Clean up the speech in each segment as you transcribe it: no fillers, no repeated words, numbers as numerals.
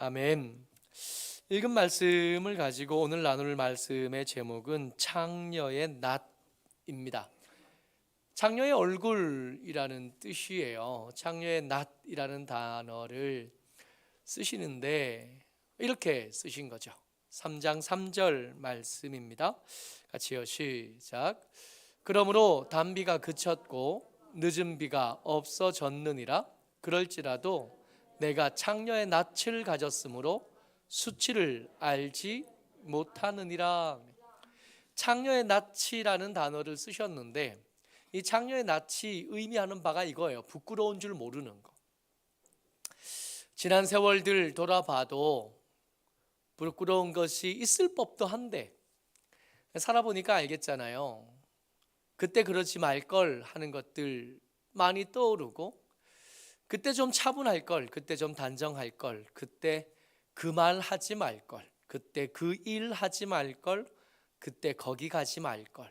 아멘. 읽은 말씀을 가지고 오늘 나눌 말씀의 제목은 창녀의 낫입니다. 창녀의 얼굴이라는 뜻이에요. 창녀의 낫이라는 단어를 쓰시는데 이렇게 쓰신 거죠. 3장 3절 말씀입니다. 같이요, 시작. 그러므로 단비가 그쳤고 늦은 비가 없어졌느니라. 그럴지라도 내가 창녀의 낯을 가졌으므로 수치를 알지 못하느니라. 창녀의 낯이라는 단어를 쓰셨는데 이 창녀의 낯이 의미하는 바가 이거예요. 부끄러운 줄 모르는 거. 지난 세월들 돌아봐도 부끄러운 것이 있을 법도 한데 살아보니까 알겠잖아요. 그때 그러지 말걸 하는 것들 많이 떠오르고, 그때 좀 차분할 걸, 그때 좀 단정할 걸, 그때 그 말 하지 말 걸, 그때 그 일 하지 말 걸, 그때 거기 가지 말 걸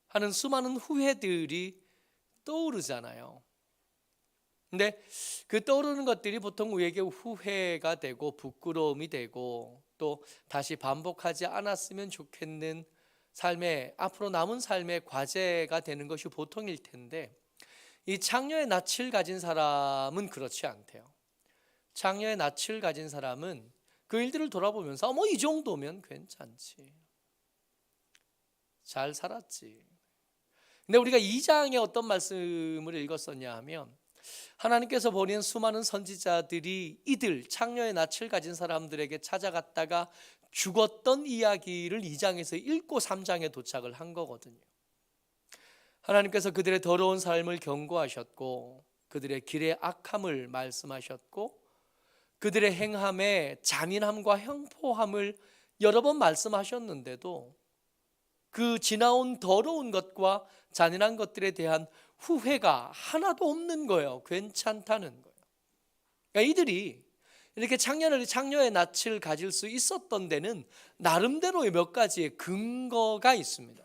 하는 수많은 후회들이 떠오르잖아요. 근데 그 떠오르는 것들이 보통 우리에게 후회가 되고 부끄러움이 되고 또 다시 반복하지 않았으면 좋겠는 삶의, 앞으로 남은 삶의 과제가 되는 것이 보통일 텐데, 이 창녀의 낯을 가진 사람은 그렇지 않대요. 창녀의 낯을 가진 사람은 그 일들을 돌아보면서 이 정도면 괜찮지, 잘 살았지. 근데 우리가 2장에 어떤 말씀을 읽었었냐 하면, 하나님께서 보낸 수많은 선지자들이 이들 창녀의 낯을 가진 사람들에게 찾아갔다가 죽었던 이야기를 2장에서 읽고 3장에 도착을 한 거거든요. 하나님께서 그들의 더러운 삶을 경고하셨고, 그들의 길의 악함을 말씀하셨고, 그들의 행함의 잔인함과 형포함을 여러 번 말씀하셨는데도 그 지나온 더러운 것과 잔인한 것들에 대한 후회가 하나도 없는 거예요. 괜찮다는 거예요. 그러니까 이들이 이렇게 창녀의 낯을 가질 수 있었던 데는 나름대로의 몇 가지의 근거가 있습니다.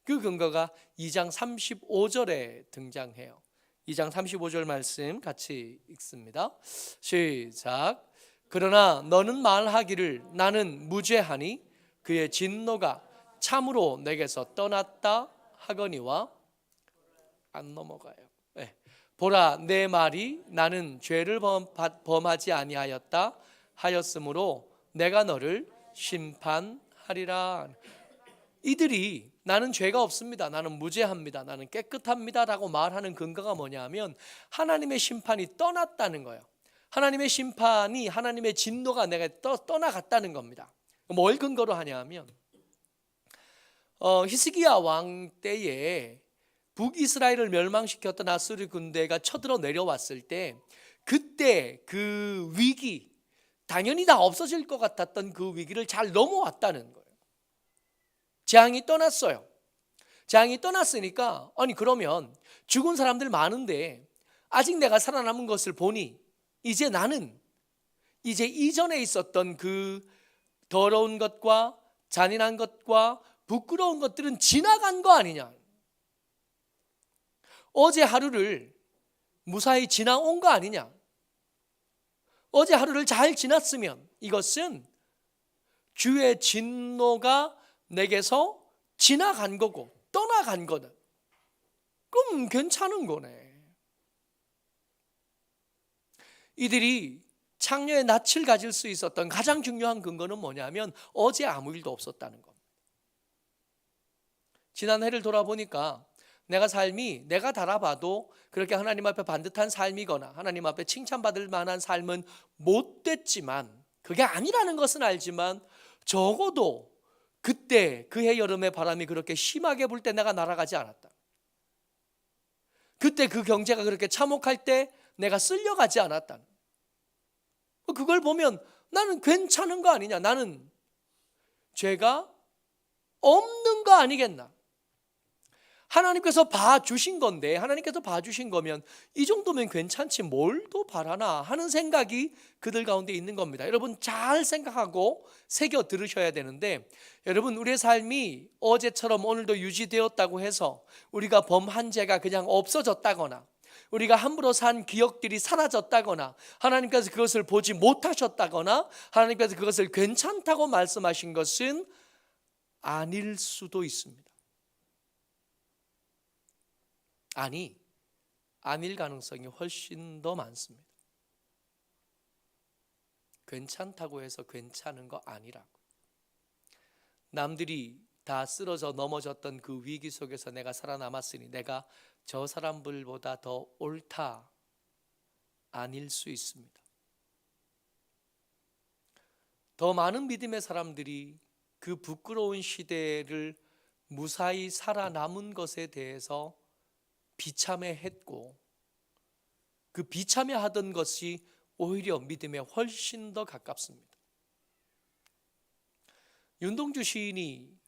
그 근거가 2장 35절에 등장해요. 2장 35절 말씀 같이 읽습니다. 시작. 그러나 너는 말하기를 나는 무죄하니 그의 진노가 참으로 내게서 떠났다 하거니와. 안 넘어가요. 네. 보라, 내 말이 나는 죄를 범하지 아니하였다 하였으므로 내가 너를 심판하리라. 이들이 나는 죄가 없습니다, 나는 무죄합니다, 나는 깨끗합니다 라고 말하는 근거가 뭐냐면 하나님의 심판이 떠났다는 거예요. 하나님의 심판이, 하나님의 진노가 내가 떠나갔다는 겁니다. 뭘 근거로 하냐면 히스기야 왕 때에 북이스라엘을 멸망시켰던 아수르 군대가 쳐들어 내려왔을 때, 그때 그 위기, 당연히 다 없어질 것 같았던 그 위기를 잘 넘어왔다는 거예요. 재앙이 떠났어요. 재앙이 떠났으니까 그러면 죽은 사람들 많은데 아직 내가 살아남은 것을 보니 이제 나는 이제 이전에 있었던 그 더러운 것과 잔인한 것과 부끄러운 것들은 지나간 거 아니냐, 어제 하루를 무사히 지나온 거 아니냐, 어제 하루를 잘 지났으면 이것은 주의 진노가 내게서 지나간 거고 떠나간 거다. 그럼 괜찮은 거네. 이들이 창녀의 낯을 가질 수 있었던 가장 중요한 근거는 뭐냐면 어제 아무 일도 없었다는 겁니다. 지난 해를 돌아보니까 내가 삶이, 내가 달아봐도 그렇게 하나님 앞에 반듯한 삶이거나 하나님 앞에 칭찬받을 만한 삶은 못 됐지만, 그게 아니라는 것은 알지만 적어도 그때 그해 여름의 바람이 그렇게 심하게 불 때 내가 날아가지 않았다. 그때 그 경제가 그렇게 참혹할 때 내가 쓸려가지 않았다. 그걸 보면 나는 괜찮은 거 아니냐, 나는 죄가 없는 거 아니겠나. 하나님께서 봐주신 건데, 하나님께서 봐주신 거면 이 정도면 괜찮지 뭘 더 바라나 하는 생각이 그들 가운데 있는 겁니다. 여러분 잘 생각하고 새겨 들으셔야 되는데, 여러분 우리의 삶이 어제처럼 오늘도 유지되었다고 해서 우리가 범한 죄가 그냥 없어졌다거나 우리가 함부로 산 기억들이 사라졌다거나 하나님께서 그것을 보지 못하셨다거나 하나님께서 그것을 괜찮다고 말씀하신 것은 아닐 수도 있습니다. 아닐 가능성이 훨씬 더 많습니다. 괜찮다고 해서 괜찮은 거 아니라고. 남들이 다 쓰러져 넘어졌던 그 위기 속에서 내가 살아남았으니 내가 저 사람들보다 더 옳다, 아닐 수 있습니다. 더 많은 믿음의 사람들이 그 부끄러운 시대를 무사히 살아남은 것에 대해서 비참해했고, 그 비참해하던 것이 오히려 믿음에 훨씬 더 가깝습니다. 윤동주 시인이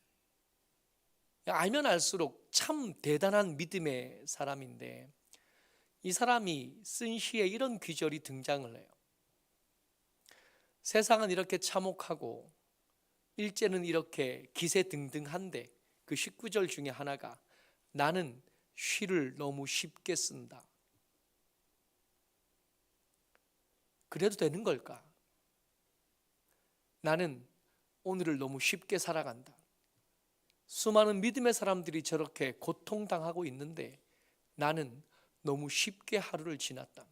알면 알수록 참 대단한 믿음의 사람인데, 이 사람이 쓴 시에 이런 귀절이 등장을 해요. 세상은 이렇게 참혹하고 일제는 이렇게 기세등등한데 그 19절 중에 하나가 나는 시를 너무 쉽게 쓴다. 그래도 되는 걸까? 나는 오늘을 너무 쉽게 살아간다. 수많은 믿음의 사람들이 저렇게 고통당하고 있는데 나는 너무 쉽게 하루를 지났다.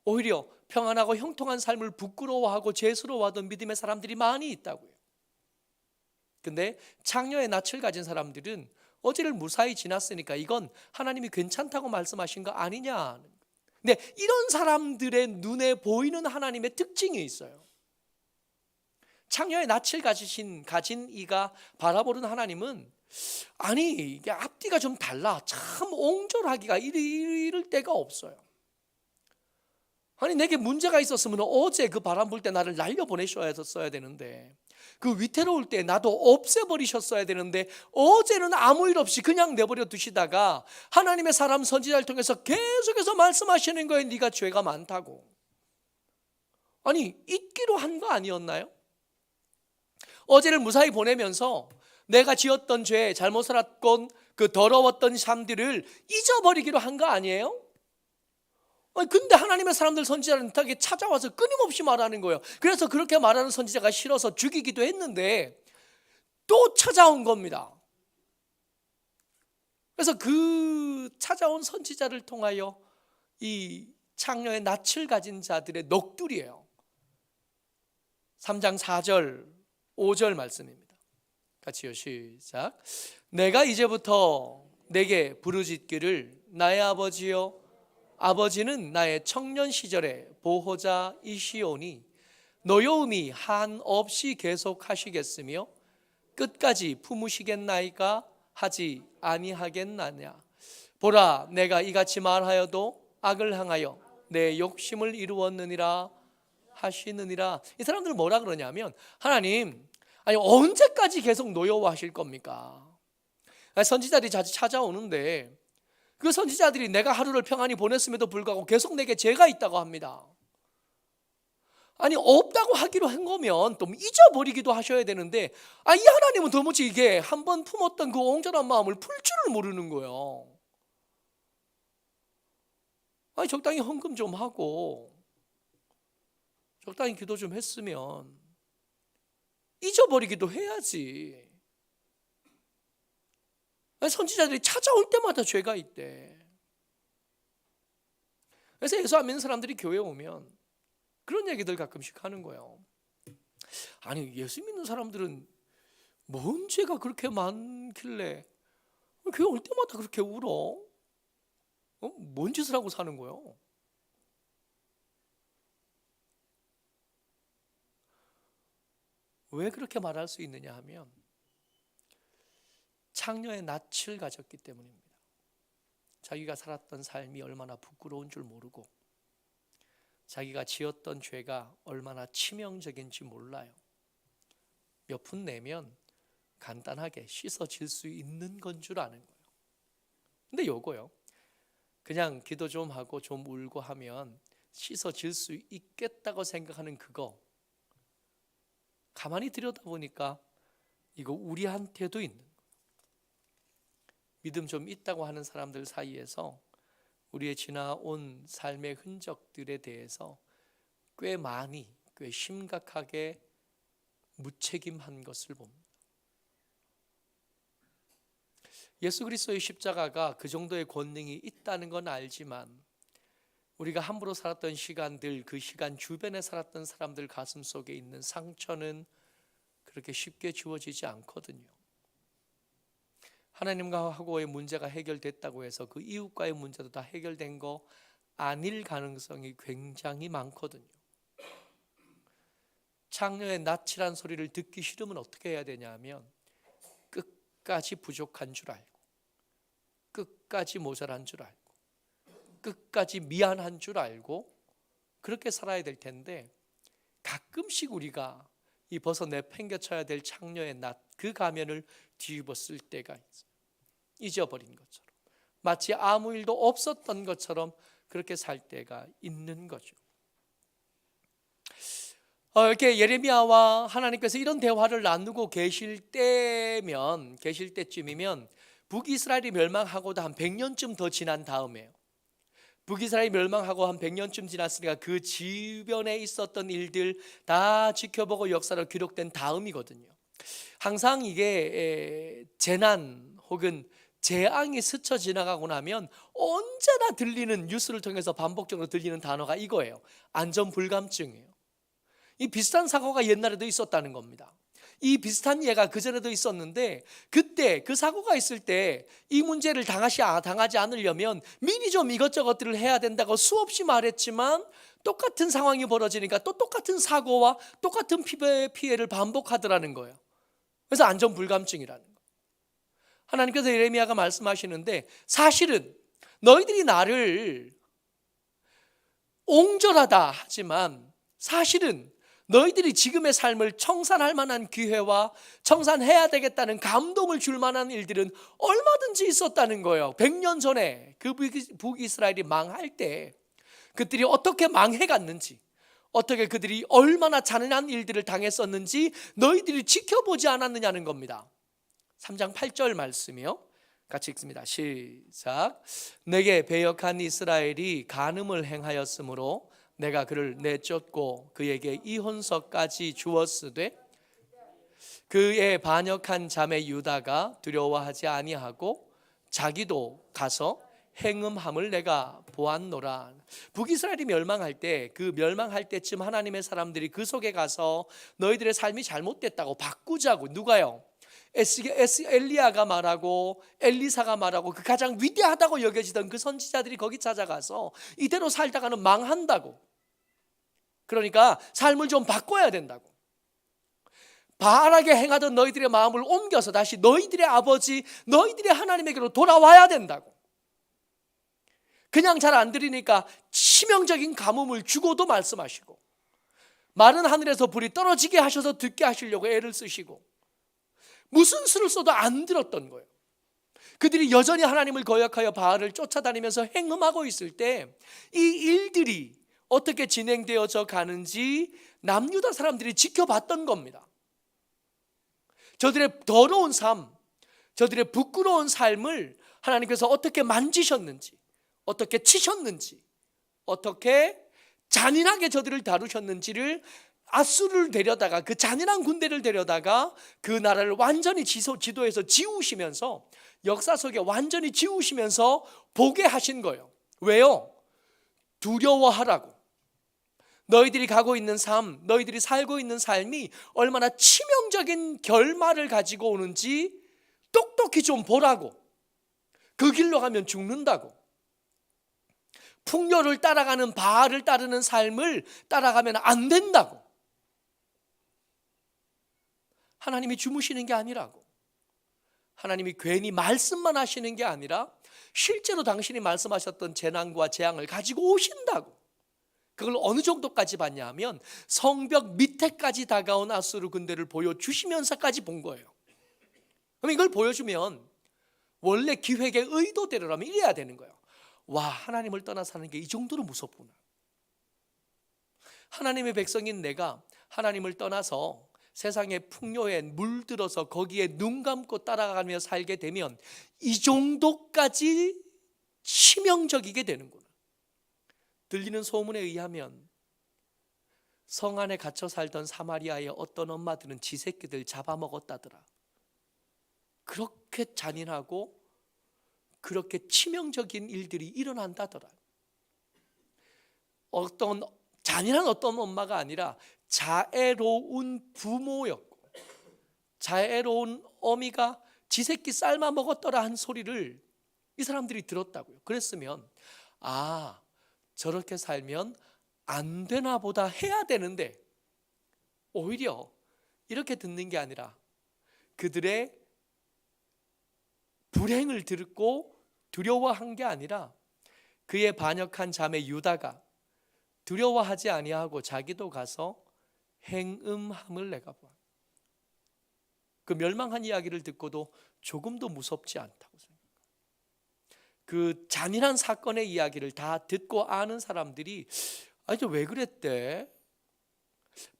오히려 평안하고 형통한 삶을 부끄러워하고 죄스러워하던 믿음의 사람들이 많이 있다고요. 근데 창녀의 낯을 가진 사람들은 어제를 무사히 지났으니까 이건 하나님이 괜찮다고 말씀하신 거 아니냐. 근데 이런 사람들의 눈에 보이는 하나님의 특징이 있어요. 창녀의 낯을 가진 이가 바라보는 하나님은 이게 앞뒤가 좀 달라. 참 옹졸하기가 이럴 때가 없어요. 내게 문제가 있었으면 어제 그 바람 불 때 나를 날려보내셔야 되는데, 그 위태로울 때 나도 없애버리셨어야 되는데 어제는 아무 일 없이 그냥 내버려 두시다가 하나님의 사람 선지자를 통해서 계속해서 말씀하시는 거예요. 네가 죄가 많다고. 잊기로 한 거 아니었나요? 어제를 무사히 보내면서 내가 지었던 죄, 잘못 살았건 그 더러웠던 삶들을 잊어버리기로 한 거 아니에요? 근데 하나님의 사람들 선지자한테 찾아와서 끊임없이 말하는 거예요. 그래서 그렇게 말하는 선지자가 싫어서 죽이기도 했는데 또 찾아온 겁니다. 그래서 그 찾아온 선지자를 통하여 이 창녀의 낯을 가진 자들의 넋두리예요. 3장 4절 5절 말씀입니다. 같이요, 시작. 내가 이제부터 내게 부르짖기를 나의 아버지여, 아버지는 나의 청년 시절의 보호자이시오니 노여움이 한없이 계속하시겠으며 끝까지 품으시겠나이까 하지 아니하겠나냐. 보라, 내가 이같이 말하여도 악을 행하여 내 욕심을 이루었느니라 하시느니라. 이 사람들은 뭐라 그러냐면, 하나님 언제까지 계속 노여워하실 겁니까? 선지자들이 자주 찾아오는데 그 선지자들이 내가 하루를 평안히 보냈음에도 불구하고 계속 내게 죄가 있다고 합니다. 없다고 하기로 한 거면 또 잊어버리기도 하셔야 되는데 이 하나님은 도무지 이게 한번 품었던 그 옹졸한 마음을 풀 줄을 모르는 거예요. 적당히 헌금 좀 하고 적당히 기도 좀 했으면 잊어버리기도 해야지. 선지자들이 찾아올 때마다 죄가 있대. 그래서 예수 안 믿는 사람들이 교회에 오면 그런 얘기들 가끔씩 하는 거예요. 예수 믿는 사람들은 뭔 죄가 그렇게 많길래 교회 올 때마다 그렇게 울어? 뭔 짓을 하고 사는 거예요? 왜 그렇게 말할 수 있느냐 하면 창녀의 낯을 가졌기 때문입니다. 자기가 살았던 삶이 얼마나 부끄러운 줄 모르고 자기가 지었던 죄가 얼마나 치명적인지 몰라요. 몇 푼 내면 간단하게 씻어질 수 있는 건 줄 아는 거예요. 근데 요거요, 그냥 기도 좀 하고 좀 울고 하면 씻어질 수 있겠다고 생각하는 그거, 가만히 들여다보니까 이거 우리한테도 있는 거예요. 믿음 좀 있다고 하는 사람들 사이에서 우리의 지나온 삶의 흔적들에 대해서 꽤 많이, 꽤 심각하게 무책임한 것을 봅니다. 예수 그리스도의 십자가가 그 정도의 권능이 있다는 건 알지만 우리가 함부로 살았던 시간들, 그 시간 주변에 살았던 사람들 가슴 속에 있는 상처는 그렇게 쉽게 지워지지 않거든요. 하나님과의 문제가 해결됐다고 해서 그 이웃과의 문제도 다 해결된 거 아닐 가능성이 굉장히 많거든요. 창녀의 낯이란 소리를 듣기 싫으면 어떻게 해야 되냐 하면 끝까지 부족한 줄 알고, 끝까지 모자란 줄 알고, 끝까지 미안한 줄 알고 그렇게 살아야 될 텐데, 가끔씩 우리가 이 벗어 내팽겨쳐야 될 창녀의 낯, 그 가면을 뒤집었을 때가 있어요. 잊어버린 것처럼, 마치 아무 일도 없었던 것처럼 그렇게 살 때가 있는 거죠. 이렇게 예레미야와 하나님께서 이런 대화를 나누고 계실 때쯤이면 북이스라엘이 멸망하고도 한 100년쯤 더 지난 다음에요. 북이스라엘이 멸망하고 한 100년쯤 지났으니까 그 주변에 있었던 일들 다 지켜보고 역사로 기록된 다음이거든요. 항상 이게 재난 혹은 재앙이 스쳐 지나가고 나면 언제나 들리는, 뉴스를 통해서 반복적으로 들리는 단어가 이거예요. 안전불감증이에요. 이 비슷한 사고가 옛날에도 있었다는 겁니다. 이 비슷한 예가 그전에도 있었는데, 그때 그 사고가 있을 때 이 문제를 당하지 않으려면 미리 좀 이것저것들을 해야 된다고 수없이 말했지만 똑같은 상황이 벌어지니까 또 똑같은 사고와 똑같은 피해를 반복하더라는 거예요. 그래서 안전불감증이라는 거예요. 하나님께서 예레미야가 말씀하시는데, 사실은 너희들이 나를 옹졸하다 하지만 사실은 너희들이 지금의 삶을 청산할 만한 기회와 청산해야 되겠다는 감동을 줄 만한 일들은 얼마든지 있었다는 거예요. 100년 전에 그 북이스라엘이 망할 때 그들이 어떻게 망해갔는지, 어떻게 그들이 얼마나 잔인한 일들을 당했었는지 너희들이 지켜보지 않았느냐는 겁니다. 3장 8절 말씀이요. 같이 읽습니다. 시작. 내게 배역한 이스라엘이 간음을 행하였으므로 내가 그를 내쫓고 그에게 이혼서까지 주었으되 그의 반역한 자매 유다가 두려워하지 아니하고 자기도 가서 행음함을 내가 보았노라. 북이스라엘이 멸망할 때, 그 멸망할 때쯤 하나님의 사람들이 그 속에 가서 너희들의 삶이 잘못됐다고 바꾸자고, 누가요? 엘리야가 말하고 엘리사가 말하고 그 가장 위대하다고 여겨지던 그 선지자들이 거기 찾아가서 이대로 살다가는 망한다고, 그러니까 삶을 좀 바꿔야 된다고, 바알하게 행하던 너희들의 마음을 옮겨서 다시 너희들의 아버지, 너희들의 하나님에게로 돌아와야 된다고, 그냥 잘 안 들으니까 치명적인 가뭄을 주고도 말씀하시고, 마른 하늘에서 불이 떨어지게 하셔서 듣게 하시려고 애를 쓰시고, 무슨 수를 써도 안 들었던 거예요. 그들이 여전히 하나님을 거역하여 바알을 쫓아다니면서 행음하고 있을 때 이 일들이 어떻게 진행되어져 가는지 남유다 사람들이 지켜봤던 겁니다. 저들의 더러운 삶, 저들의 부끄러운 삶을 하나님께서 어떻게 만지셨는지, 어떻게 치셨는지, 어떻게 잔인하게 저들을 다루셨는지를, 아수르를 데려다가, 그 잔인한 군대를 데려다가 그 나라를 완전히 지도에서 지우시면서, 역사 속에 완전히 지우시면서 보게 하신 거예요. 왜요? 두려워하라고. 너희들이 가고 있는 삶, 너희들이 살고 있는 삶이 얼마나 치명적인 결말을 가지고 오는지 똑똑히 좀 보라고. 그 길로 가면 죽는다고. 풍요를 따라가는, 바알을 따르는 삶을 따라가면 안 된다고. 하나님이 주무시는 게 아니라고. 하나님이 괜히 말씀만 하시는 게 아니라 실제로 당신이 말씀하셨던 재난과 재앙을 가지고 오신다고. 그걸 어느 정도까지 봤냐 하면 성벽 밑에까지 다가온 아수르 군대를 보여주시면서까지 본 거예요. 그럼 이걸 보여주면 원래 기획의 의도대로라면 이래야 되는 거예요. 와, 하나님을 떠나 사는 게 이 정도로 무섭구나. 하나님의 백성인 내가 하나님을 떠나서 세상의 풍요에 물들어서 거기에 눈 감고 따라가며 살게 되면 이 정도까지 치명적이게 되는구나. 들리는 소문에 의하면 성 안에 갇혀 살던 사마리아의 어떤 엄마들은 지 새끼들 잡아먹었다더라. 그렇게 잔인하고 그렇게 치명적인 일들이 일어난다더라. 잔인한 어떤 엄마가 아니라 자애로운 부모였고, 자애로운 어미가 지 새끼 삶아 먹었더라 한 소리를 이 사람들이 들었다고요. 그랬으면 저렇게 살면 안 되나 보다 해야 되는데, 오히려 이렇게 듣는 게 아니라 그들의 불행을 듣고 두려워한 게 아니라 그의 반역한 자매 유다가 두려워하지 아니하고 자기도 가서 행음함을 내가 봐. 그 멸망한 이야기를 듣고도 조금도 무섭지 않다고 생각합니다. 그 잔인한 사건의 이야기를 다 듣고 아는 사람들이 왜 그랬대?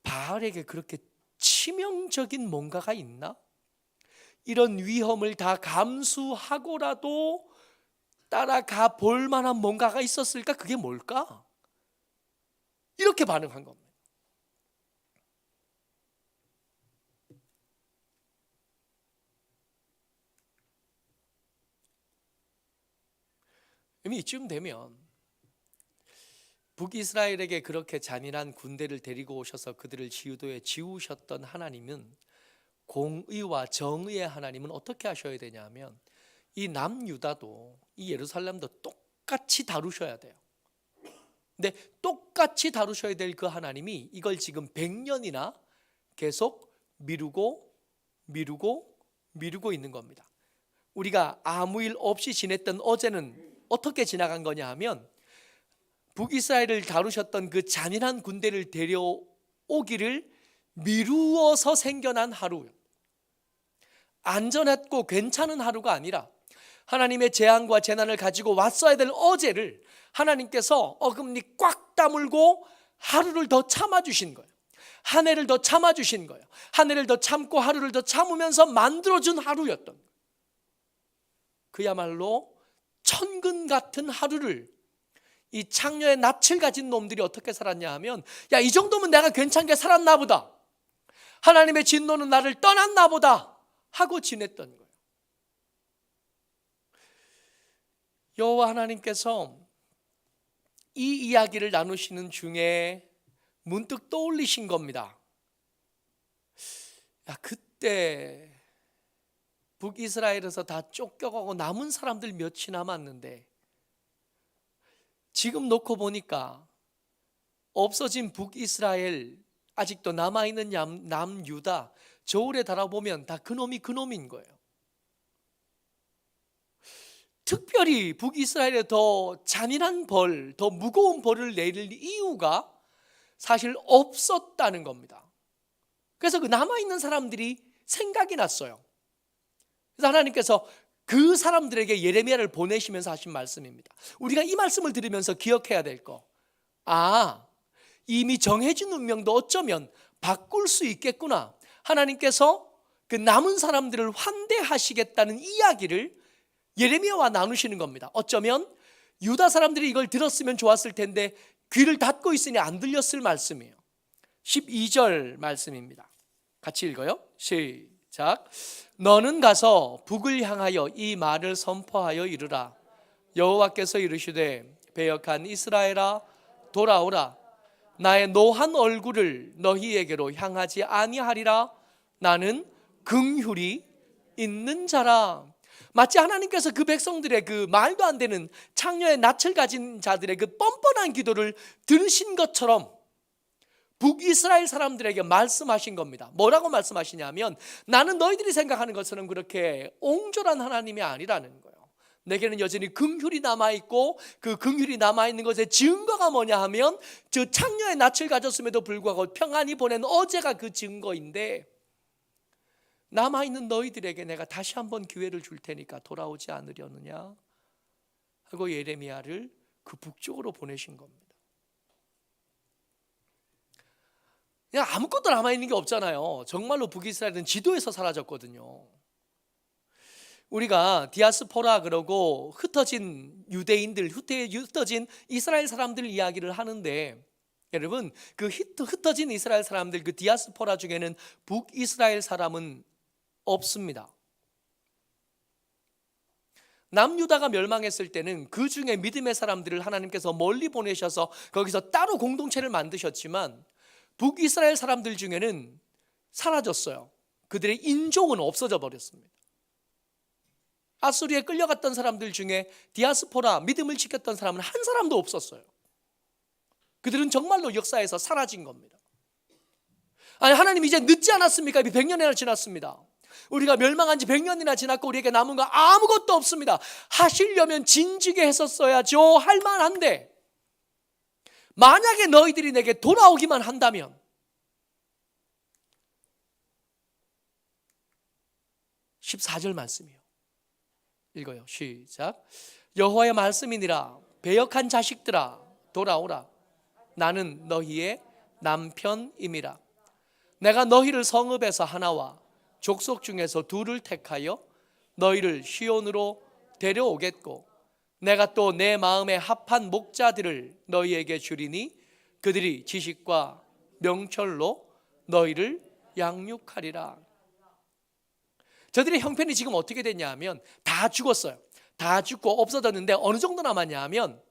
바알에게 그렇게 치명적인 뭔가가 있나? 이런 위험을 다 감수하고라도 따라가 볼 만한 뭔가가 있었을까? 그게 뭘까? 이렇게 반응한 겁니다. 이미 이쯤 되면 북이스라엘에게 그렇게 잔인한 군대를 데리고 오셔서 그들을 지우도에 지우셨던 하나님은, 공의와 정의의 하나님은 어떻게 하셔야 되냐 하면 이 남유다도 이 예루살렘도 똑같이 다루셔야 돼요. 근데 똑같이 다루셔야 될 그 하나님이 이걸 지금 100년이나 계속 미루고 있는 겁니다. 우리가 아무 일 없이 지냈던 어제는 어떻게 지나간 거냐 하면 북이스라엘을 다루셨던 그 잔인한 군대를 데려오기를 미루어서 생겨난 하루, 안전했고 괜찮은 하루가 아니라 하나님의 재앙과 재난을 가지고 왔어야 될 어제를 하나님께서 어금니 꽉 다물고 하루를 더 참아주신 거예요. 한 해를 더 참아주신 거예요. 한 해를 더 참고 하루를 더 참으면서 만들어준 하루였던 거예요. 그야말로 천근 같은 하루를 이 창녀의 낯을 가진 놈들이 어떻게 살았냐 하면, 이 정도면 내가 괜찮게 살았나 보다, 하나님의 진노는 나를 떠났나 보다 하고 지냈던 거예요. 여호와 하나님께서 이 이야기를 나누시는 중에 문득 떠올리신 겁니다. 그때 북이스라엘에서 다 쫓겨가고 남은 사람들 몇이 남았는데 지금 놓고 보니까 없어진 북이스라엘, 아직도 남아있는 남유다, 저울에 달아보면 다 그놈인 거예요. 특별히 북이스라엘에 더 잔인한 벌, 더 무거운 벌을 내릴 이유가 사실 없었다는 겁니다. 그래서 그 남아있는 사람들이 생각이 났어요. 그래서 하나님께서 그 사람들에게 예레미야를 보내시면서 하신 말씀입니다. 우리가 이 말씀을 들으면서 기억해야 될 거, 이미 정해진 운명도 어쩌면 바꿀 수 있겠구나. 하나님께서 그 남은 사람들을 환대하시겠다는 이야기를 예레미야와 나누시는 겁니다. 어쩌면 유다 사람들이 이걸 들었으면 좋았을 텐데 귀를 닫고 있으니 안 들렸을 말씀이에요. 12절 말씀입니다. 같이 읽어요. 시작. 너는 가서 북을 향하여 이 말을 선포하여 이르라. 여호와께서 이르시되 배역한 이스라엘아 돌아오라. 나의 노한 얼굴을 너희에게로 향하지 아니하리라. 나는 긍휼이 있는 자라. 마치 하나님께서 그 백성들의 그 말도 안 되는 창녀의 낯을 가진 자들의 그 뻔뻔한 기도를 들으신 것처럼 북이스라엘 사람들에게 말씀하신 겁니다. 뭐라고 말씀하시냐면, 나는 너희들이 생각하는 것처럼 그렇게 옹졸한 하나님이 아니라는 거예요. 내게는 여전히 긍휼이 남아있고, 그 긍휼이 남아있는 것의 증거가 뭐냐 하면 저 창녀의 낯을 가졌음에도 불구하고 평안히 보낸 어제가 그 증거인데, 남아있는 너희들에게 내가 다시 한번 기회를 줄 테니까 돌아오지 않으려느냐 하고 예레미야를 그 북쪽으로 보내신 겁니다. 그냥 아무것도 남아있는 게 없잖아요. 정말로 북이스라엘은 지도에서 사라졌거든요. 우리가 디아스포라 그러고 흩어진 유대인들, 흩어진 이스라엘 사람들 이야기를 하는데, 여러분 그 흩어진 이스라엘 사람들, 그 디아스포라 중에는 북이스라엘 사람은 없습니다. 남유다가 멸망했을 때는 그 중에 믿음의 사람들을 하나님께서 멀리 보내셔서 거기서 따로 공동체를 만드셨지만, 북이스라엘 사람들 중에는 사라졌어요. 그들의 인종은 없어져 버렸습니다. 아수리에 끌려갔던 사람들 중에 디아스포라, 믿음을 지켰던 사람은 한 사람도 없었어요. 그들은 정말로 역사에서 사라진 겁니다. 아니, 하나님 이제 늦지 않았습니까? 이미 100년이나 지났습니다. 우리가 멸망한 지 100년이나 지났고 우리에게 남은 거 아무것도 없습니다. 하시려면 진지게 했었어야죠. 할 만한데, 만약에 너희들이 내게 돌아오기만 한다면, 14절 말씀이요. 읽어요. 시작. 여호와의 말씀이니라. 배역한 자식들아, 돌아오라. 나는 너희의 남편임이라. 내가 너희를 성읍에서 하나와 족속 중에서 둘을 택하여 너희를 시온으로 데려오겠고, 내가 또 내 마음에 합한 목자들을 너희에게 주리니 그들이 지식과 명철로 너희를 양육하리라. 저들의 형편이 지금 어떻게 됐냐 하면 다 죽었어요. 다 죽고 없어졌는데 어느 정도 남았냐 하면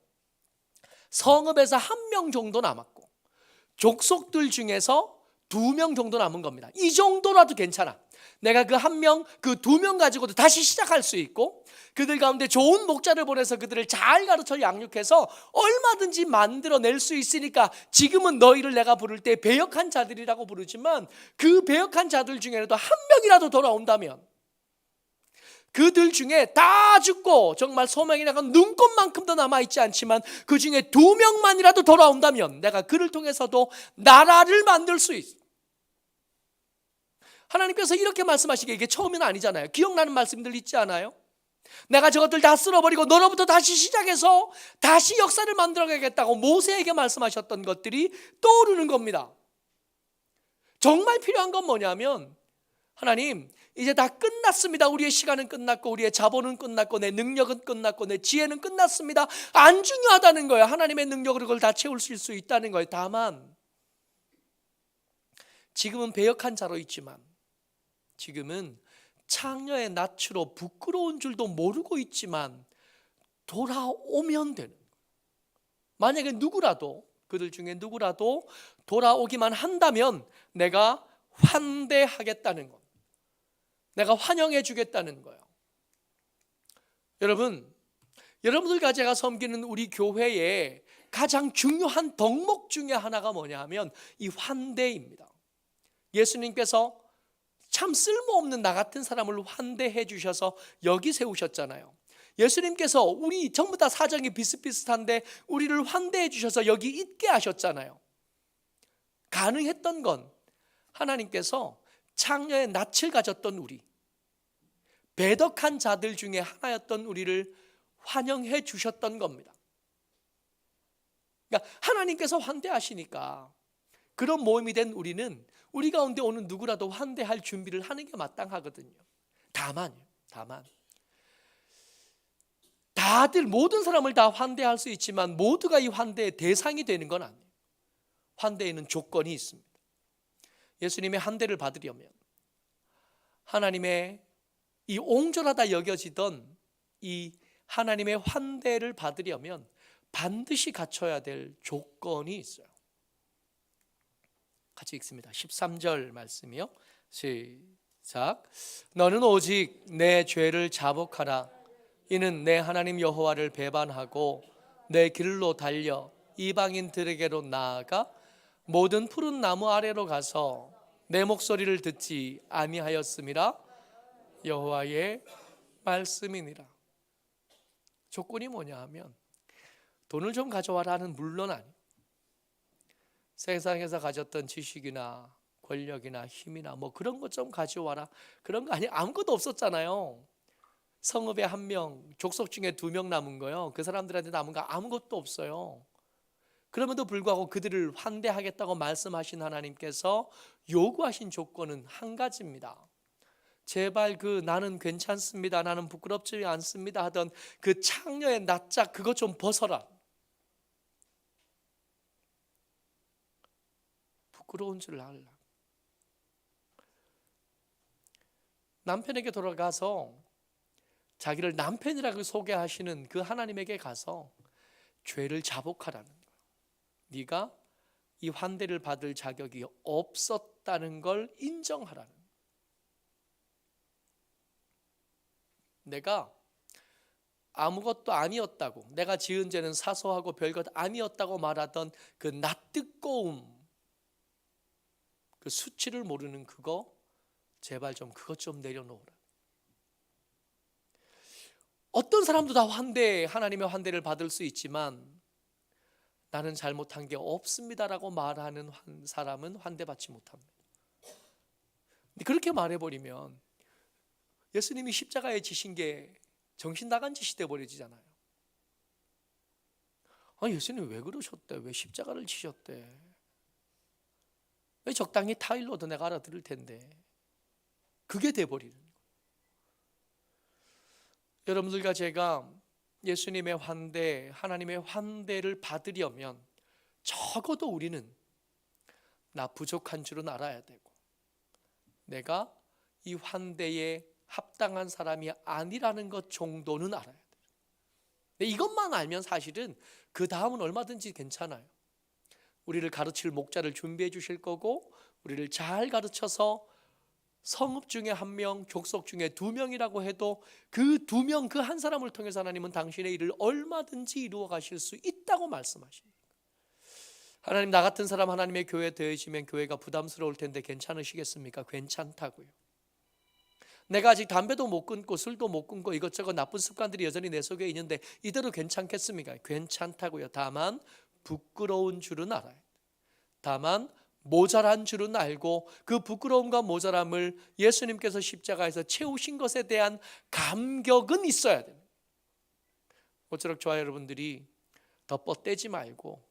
성읍에서 1명 정도 남았고 족속들 중에서 2명 정도 남은 겁니다. 이 정도라도 괜찮아. 내가 그 1명, 그 2명 가지고도 다시 시작할 수 있고, 그들 가운데 좋은 목자를 보내서 그들을 잘 가르쳐 양육해서 얼마든지 만들어낼 수 있으니까 지금은 너희를 내가 부를 때 배역한 자들이라고 부르지만, 그 배역한 자들 중에라도 1명이라도 돌아온다면, 그들 중에 다 죽고 정말 소명이 나간 눈꽃만큼도 남아있지 않지만 그 중에 2명만이라도 돌아온다면 내가 그를 통해서도 나라를 만들 수 있어. 하나님께서 이렇게 말씀하시기에 이게 처음은 아니잖아요. 기억나는 말씀들 있지 않아요? 내가 저것들 다 쓸어버리고 너로부터 다시 시작해서 다시 역사를 만들어가겠다고 모세에게 말씀하셨던 것들이 떠오르는 겁니다. 정말 필요한 건 뭐냐면, 하나님 이제 다 끝났습니다. 우리의 시간은 끝났고 우리의 자본은 끝났고 내 능력은 끝났고 내 지혜는 끝났습니다. 안 중요하다는 거예요. 하나님의 능력으로 그걸 다 채우실 수 있다는 거예요. 다만 지금은 배역한 자로 있지만, 지금은 창녀의 낯으로 부끄러운 줄도 모르고 있지만 돌아오면 되는 거예요. 만약에 누구라도, 그들 중에 누구라도 돌아오기만 한다면 내가 환대하겠다는 것, 내가 환영해 주겠다는 거예요. 여러분들과 제가 섬기는 우리 교회의 가장 중요한 덕목 중에 하나가 뭐냐 하면 이 환대입니다. 예수님께서 참 쓸모없는 나 같은 사람을 환대해 주셔서 여기 세우셨잖아요. 예수님께서 우리 전부 다 사정이 비슷비슷한데 우리를 환대해 주셔서 여기 있게 하셨잖아요. 가능했던 건 하나님께서 창녀의 낯을 가졌던 우리, 배덕한 자들 중에 하나였던 우리를 환영해 주셨던 겁니다. 그러니까 하나님께서 환대하시니까 그런 모임이 된 우리는 우리 가운데 오는 누구라도 환대할 준비를 하는 게 마땅하거든요. 다만 다들 모든 사람을 다 환대할 수 있지만 모두가 이 환대의 대상이 되는 건 아니에요. 환대에는 조건이 있습니다. 예수님의 환대를 받으려면, 하나님의 이 옹졸하다 여겨지던 이 하나님의 환대를 받으려면 반드시 갖춰야 될 조건이 있어요. 같이 읽습니다. 13절 말씀이요. 시작. 너는 오직 내 죄를 자복하라. 이는 내 하나님 여호와를 배반하고 내 길로 달려 이방인들에게로 나아가 모든 푸른 나무 아래로 가서 내 목소리를 듣지 아니하였음이라. 여호와의 말씀이니라. 조건이 뭐냐 하면 돈을 좀 가져와라는 물론 아니에요. 세상에서 가졌던 지식이나 권력이나 힘이나 뭐 그런 것 좀 가져와라, 그런 거 아니. 아무것도 없었잖아요. 성읍에 1명, 족속 중에 2명 남은 거요. 그 사람들한테 남은 거 아무것도 없어요. 그럼에도 불구하고 그들을 환대하겠다고 말씀하신 하나님께서 요구하신 조건은 한 가지입니다. 제발 그 나는 괜찮습니다, 나는 부끄럽지 않습니다 하던 그 창녀의 낯짝 그거 좀 벗어라. 부끄러운 줄 알라. 남편에게 돌아가서 자기를 남편이라고 소개하시는 그 하나님에게 가서 죄를 자복하라는 거예요. 네가 이 환대를 받을 자격이 없었다는 걸 인정하라는 거예요. 내가 아무것도 아니었다고, 내가 지은 죄는 사소하고 별것 아니었다고 말하던 그 낯뜨거움, 그 수치를 모르는 그거 제발 좀 그것 좀 내려놓으라. 어떤 사람도 다 하나님의 환대를 받을 수 있지만 나는 잘못한 게 없습니다라고 말하는 사람은 환대받지 못합니다. 그렇게 말해버리면 예수님이 십자가에 지신 게 정신 나간 짓이 돼버리잖아요. 예수님 왜 그러셨대? 왜 십자가를 지셨대? 왜 적당히 타일러도 내가 알아들을 텐데. 그게 돼버리는 거예요. 여러분들과 제가 예수님의 환대, 하나님의 환대를 받으려면 적어도 우리는 나 부족한 줄은 알아야 되고, 내가 이 환대에 합당한 사람이 아니라는 것 정도는 알아야 돼요. 이것만 알면 사실은 그 다음은 얼마든지 괜찮아요. 우리를 가르칠 목자를 준비해 주실 거고, 우리를 잘 가르쳐서 성읍 중에 한 명, 족속 중에 두 명이라고 해도 그 두 명, 그 한 사람을 통해서 하나님은 당신의 일을 얼마든지 이루어 가실 수 있다고 말씀하십니다. 하나님, 나 같은 사람 하나님의 교회에 더해지면 교회가 부담스러울 텐데 괜찮으시겠습니까? 괜찮다고요. 내가 아직 담배도 못 끊고 술도 못 끊고 이것저것 나쁜 습관들이 여전히 내 속에 있는데 이대로 괜찮겠습니까? 괜찮다고요. 다만 부끄러운 줄은 알아요. 다만 모자란 줄은 알고 그 부끄러움과 모자람을 예수님께서 십자가에서 채우신 것에 대한 감격은 있어야 됩니다. 모쪼록 저와 여러분들이 더 뻗대지 말고,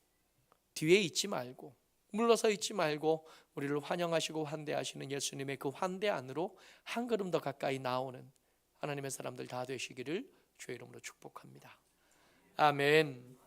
뒤에 있지 말고, 물러서 있지 말고, 우리를 환영하시고 환대하시는 예수님의 그 환대 안으로 한 걸음 더 가까이 나오는 하나님의 사람들 다 되시기를 주의 이름으로 축복합니다. 아멘.